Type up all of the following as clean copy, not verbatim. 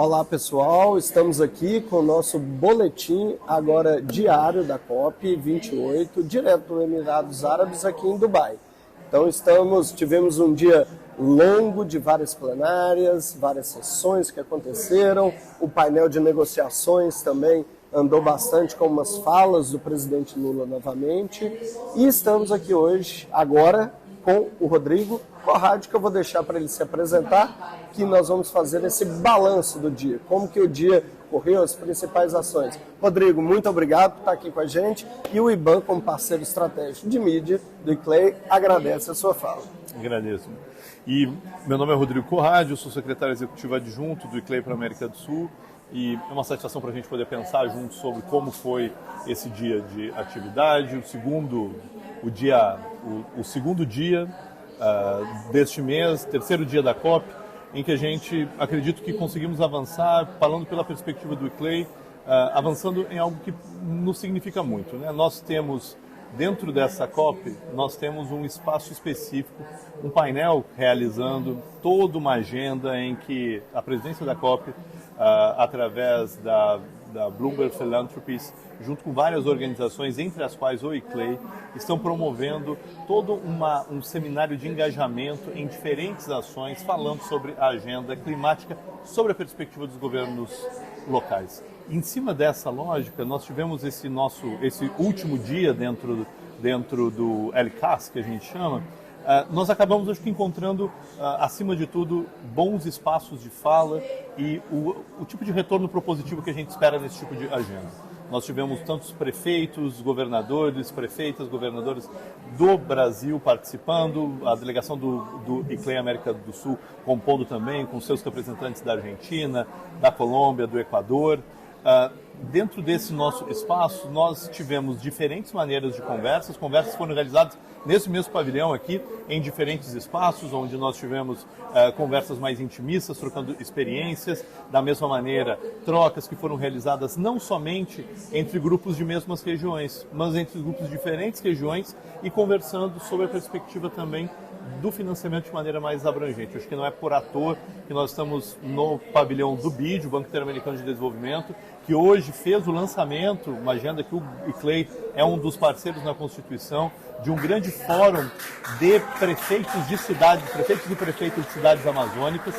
Olá pessoal, estamos aqui com o nosso boletim agora diário da COP28, direto dos Emirados Árabes aqui em Dubai. Então tivemos um dia longo de várias plenárias, várias sessões que aconteceram, o painel de negociações também andou bastante com umas falas do presidente Lula novamente. E estamos aqui hoje, agora, com o Rodrigo Conrad, que eu vou deixar para ele se apresentar, que nós vamos fazer esse balanço do dia, como que o dia correu, as principais ações. Rodrigo, muito obrigado por estar aqui com a gente, e o IBAN, como parceiro estratégico de mídia do ICLEI, agradece a sua fala. Agradeço. E meu nome é Rodrigo Conrad, eu sou secretário executivo adjunto do ICLEI para a América do Sul, e é uma satisfação para a gente poder pensar junto sobre como foi esse dia de atividade, o segundo dia deste mês, terceiro dia da COP, em que a gente, acredito que conseguimos avançar, falando pela perspectiva do ICLEI, avançando em algo que nos significa muito, né? Nós temos, dentro dessa COP, nós temos um espaço específico, um painel realizando toda uma agenda em que a presidência da COP, através da Bloomberg Philanthropies, junto com várias organizações, entre as quais o ICLEI, estão promovendo todo um seminário de engajamento em diferentes ações, falando sobre a agenda climática, sobre a perspectiva dos governos locais. Em cima dessa lógica, nós tivemos esse último dia dentro do LCAS, que a gente chama. Nós acabamos, acho que, encontrando, acima de tudo, bons espaços de fala e o tipo de retorno propositivo que a gente espera nesse tipo de agenda. Nós tivemos tantos prefeitos, governadores, prefeitas, governadores do Brasil participando, a delegação do ICLEI América do Sul compondo também com seus representantes da Argentina, da Colômbia, do Equador. Dentro desse nosso espaço, nós tivemos diferentes maneiras de conversas foram realizadas nesse mesmo pavilhão aqui, em diferentes espaços, onde nós tivemos conversas mais intimistas, trocando experiências, da mesma maneira, trocas que foram realizadas não somente entre grupos de mesmas regiões, mas entre grupos de diferentes regiões e conversando sobre a perspectiva também do financiamento de maneira mais abrangente. Acho que não é por à toa que nós estamos no pavilhão do BID, o Banco Interamericano de Desenvolvimento, que hoje fez o lançamento, uma agenda que o ICLEI é um dos parceiros na Constituição, de um grande fórum de prefeitos e prefeitas de cidades amazônicas,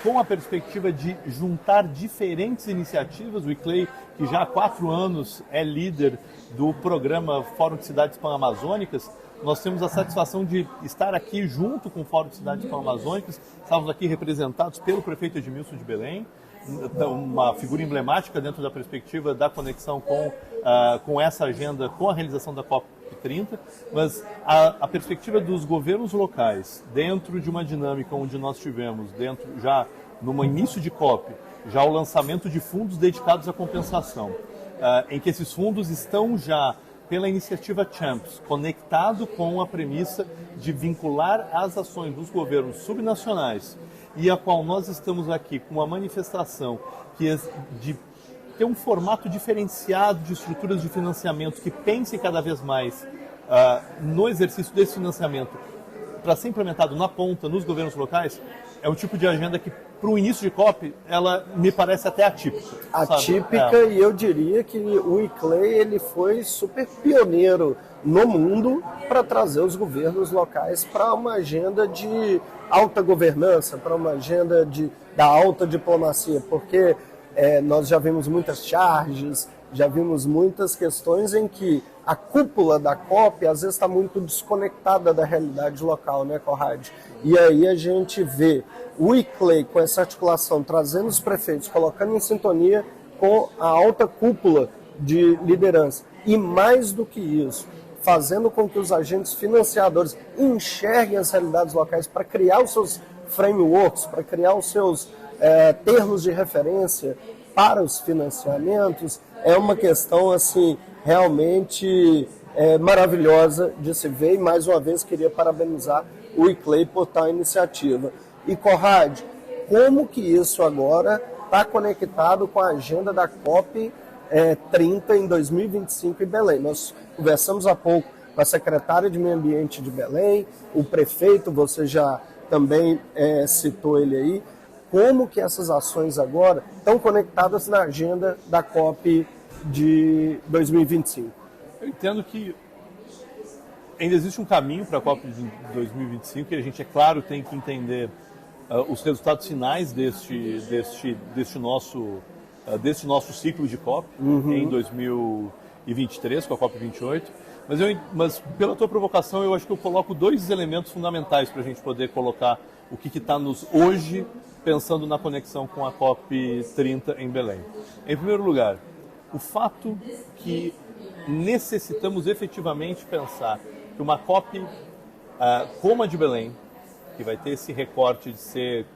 com a perspectiva de juntar diferentes iniciativas. O ICLEI, que já há 4 anos é líder do programa Fórum de Cidades Pan-Amazônicas, nós temos a satisfação de estar aqui junto com o Fórum de Cidades Pan-Amazônicas. Estamos aqui representados pelo prefeito Edmilson de Belém, uma figura emblemática dentro da perspectiva da conexão com essa agenda, com a realização da COP30, mas a perspectiva dos governos locais, dentro de uma dinâmica onde nós tivemos, já no início de COP, já o lançamento de fundos dedicados à compensação, em que esses fundos estão já pela iniciativa Champs, conectado com a premissa de vincular as ações dos governos subnacionais, e a qual nós estamos aqui com uma manifestação de ter um formato diferenciado de estruturas de financiamento que pense cada vez mais no exercício desse financiamento para ser implementado na ponta, nos governos locais, é um tipo de agenda que, para o início de COP, ela me parece até atípica. Atípica, e eu diria que o ICLEI ele foi super pioneiro no mundo para trazer os governos locais para uma agenda de alta governança, para uma agenda da alta diplomacia, porque nós já vimos muitas charges, já vimos muitas questões em que a cúpula da COP às vezes está muito desconectada da realidade local, né, Conrad? E aí a gente vê o ICLEI com essa articulação, trazendo os prefeitos, colocando em sintonia com a alta cúpula de liderança. E mais do que isso, fazendo com que os agentes financiadores enxerguem as realidades locais para criar os seus frameworks, para criar os seus termos de referência para os financiamentos, é uma questão assim realmente maravilhosa de se ver, e mais uma vez queria parabenizar o ICLEI por tal iniciativa. E Conrad, como que isso agora está conectado com a agenda da COP 30 em 2025 em Belém? Nós conversamos há pouco com a secretária de Meio Ambiente de Belém, o prefeito, você já também citou ele aí. como que essas ações agora estão conectadas na agenda da COP de 2025. Eu entendo que ainda existe um caminho para a COP de 2025 e a gente, é claro, tem que entender os resultados finais deste nosso ciclo de COP em 2023, com a COP 28. Mas pela tua provocação, eu acho que eu coloco dois elementos fundamentais para a gente poder colocar o que está nos hoje pensando na conexão com a COP 30 em Belém. Em primeiro lugar, o fato que necessitamos efetivamente pensar que uma COP como a de Belém, que vai ter esse recorte de ser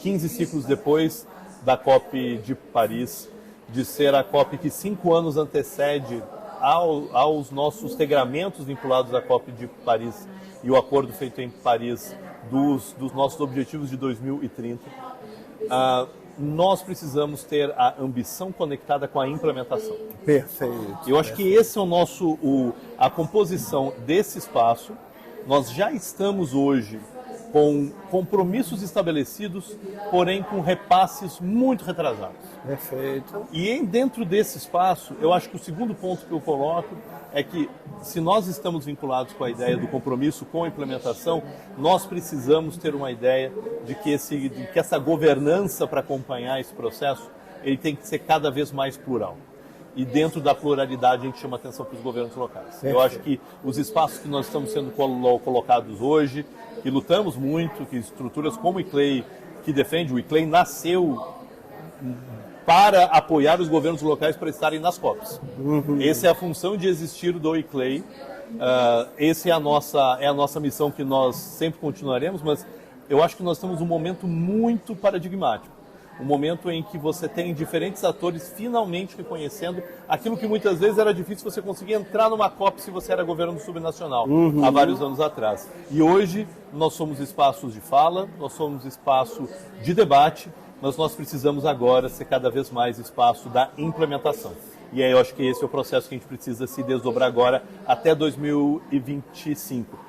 15 ciclos depois da COP de Paris, de ser a COP que 5 anos antecede aos nossos regramentos vinculados à COP de Paris e o acordo feito em Paris dos nossos objetivos de 2030, nós precisamos ter a ambição conectada com a implementação. Perfeito. Eu acho que esse é a composição desse espaço. Nós já estamos hoje com compromissos estabelecidos, porém com repasses muito retrasados. Perfeito. E dentro desse espaço, eu acho que o segundo ponto que eu coloco é que, se nós estamos vinculados com a ideia do compromisso com a implementação, nós precisamos ter uma ideia de que essa governança para acompanhar esse processo, ele tem que ser cada vez mais plural. E dentro da pluralidade a gente chama atenção para os governos locais. Perfeito. Eu acho que os espaços que nós estamos sendo colocados hoje, que lutamos muito, que estruturas como o ICLEI, que defende, o ICLEI nasceu para apoiar os governos locais para estarem nas COPs. Essa é a função de existir do ICLEI, essa é a nossa missão que nós sempre continuaremos, mas eu acho que nós temos um momento muito paradigmático. Um momento em que você tem diferentes atores finalmente reconhecendo aquilo que muitas vezes era difícil você conseguir entrar numa COP se você era governo subnacional, há vários anos atrás. E hoje nós somos espaços de fala, nós somos espaço de debate, mas nós precisamos agora ser cada vez mais espaço da implementação. E aí eu acho que esse é o processo que a gente precisa se desdobrar agora até 2025.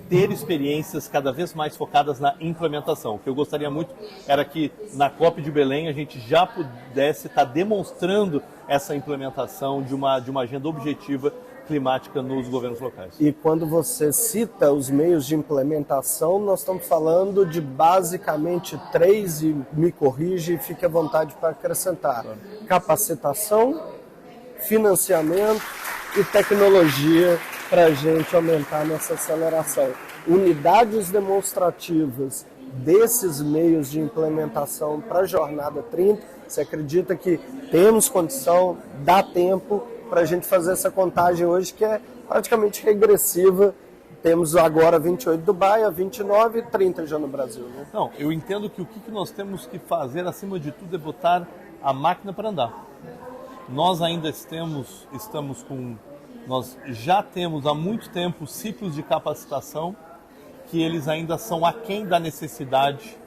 Ter experiências cada vez mais focadas na implementação. O que eu gostaria muito era que na COP de Belém a gente já pudesse estar demonstrando essa implementação de uma agenda objetiva climática nos governos locais. E quando você cita os meios de implementação, nós estamos falando de basicamente 3, e me corrige e fique à vontade para acrescentar: claro. Capacitação, financiamento e tecnologia, para a gente aumentar nessa aceleração. Unidades demonstrativas desses meios de implementação para a Jornada 30, você acredita que temos condição, dá tempo para a gente fazer essa contagem hoje, que é praticamente regressiva? Temos agora 28 em Dubai, 29 e 30 já no Brasil. Né? Não, eu entendo que o que nós temos que fazer, acima de tudo, é botar a máquina para andar. Nós ainda nós já temos há muito tempo ciclos de capacitação que eles ainda são aquém da necessidade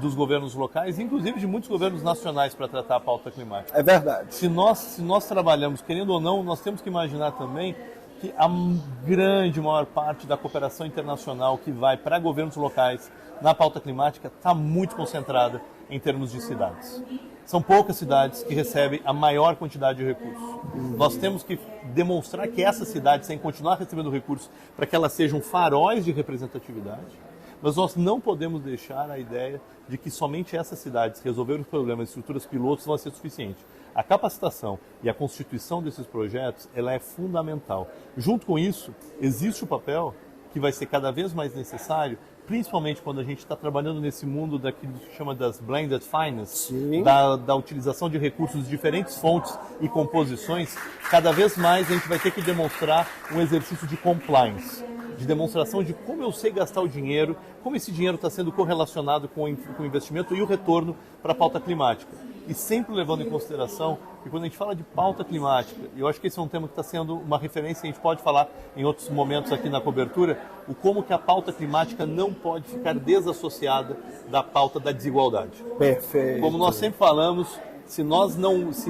dos governos locais, inclusive de muitos governos nacionais, para tratar a pauta climática. É verdade. Se nós trabalhamos, querendo ou não, nós temos que imaginar também que a maior parte da cooperação internacional que vai para governos locais na pauta climática está muito concentrada em termos de cidades. São poucas cidades que recebem a maior quantidade de recursos. Nós temos que demonstrar que essas cidades têm que continuar recebendo recursos para que elas sejam faróis de representatividade, mas nós não podemos deixar a ideia de que somente essas cidades resolverem os problemas de estruturas pilotos vão ser suficiente. A capacitação e a constituição desses projetos, ela é fundamental. Junto com isso, existe o papel que vai ser cada vez mais necessário, principalmente quando a gente está trabalhando nesse mundo daquilo que chama das blended finance, da utilização de recursos de diferentes fontes e composições. Cada vez mais a gente vai ter que demonstrar um exercício de compliance, de demonstração de como eu sei gastar o dinheiro, como esse dinheiro está sendo correlacionado com o investimento e o retorno para a pauta climática. E sempre levando em consideração que quando a gente fala de pauta climática, eu acho que esse é um tema que está sendo uma referência, a gente pode falar em outros momentos aqui na cobertura, o como que a pauta climática não pode ficar desassociada da pauta da desigualdade. Perfeito. Como nós sempre falamos, se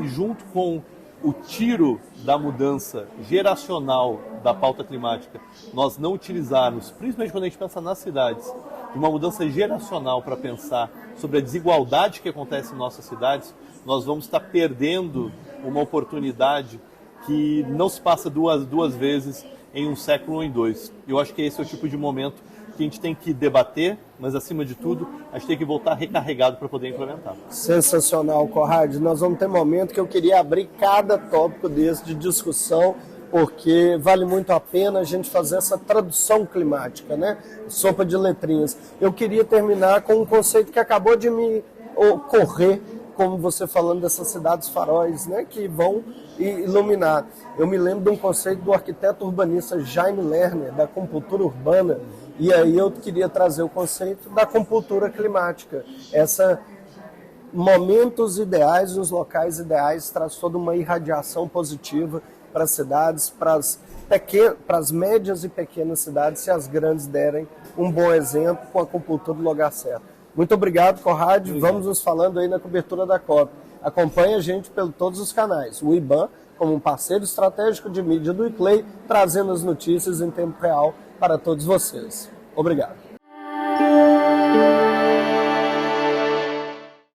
junto com o tiro da mudança geracional da pauta climática, nós não utilizarmos, principalmente quando a gente pensa nas cidades, de uma mudança geracional para pensar sobre a desigualdade que acontece em nossas cidades, nós vamos estar perdendo uma oportunidade que não se passa duas vezes em um século ou em dois. Eu acho que esse é o tipo de momento que a gente tem que debater, mas acima de tudo, a gente tem que voltar recarregado para poder implementar. Sensacional, Conrad. Nós vamos ter momento que eu queria abrir cada tópico desse de discussão, porque vale muito a pena a gente fazer essa tradução climática, né? Sopa de letrinhas. Eu queria terminar com um conceito que acabou de me ocorrer, como você falando dessas cidades faróis, né, que vão iluminar. Eu me lembro de um conceito do arquiteto urbanista Jaime Lerner, da compultura urbana, e aí eu queria trazer o conceito da compultura climática. Essa momentos ideais, nos locais ideais, traz toda uma irradiação positiva para as cidades, para as médias e pequenas cidades, se as grandes derem um bom exemplo com a compultura do lugar certo. Muito obrigado, Conrad. Vamos nos falando aí na cobertura da COP. Acompanhe a gente por todos os canais. O IBAN, como um parceiro estratégico de mídia do ICLEI, trazendo as notícias em tempo real para todos vocês. Obrigado.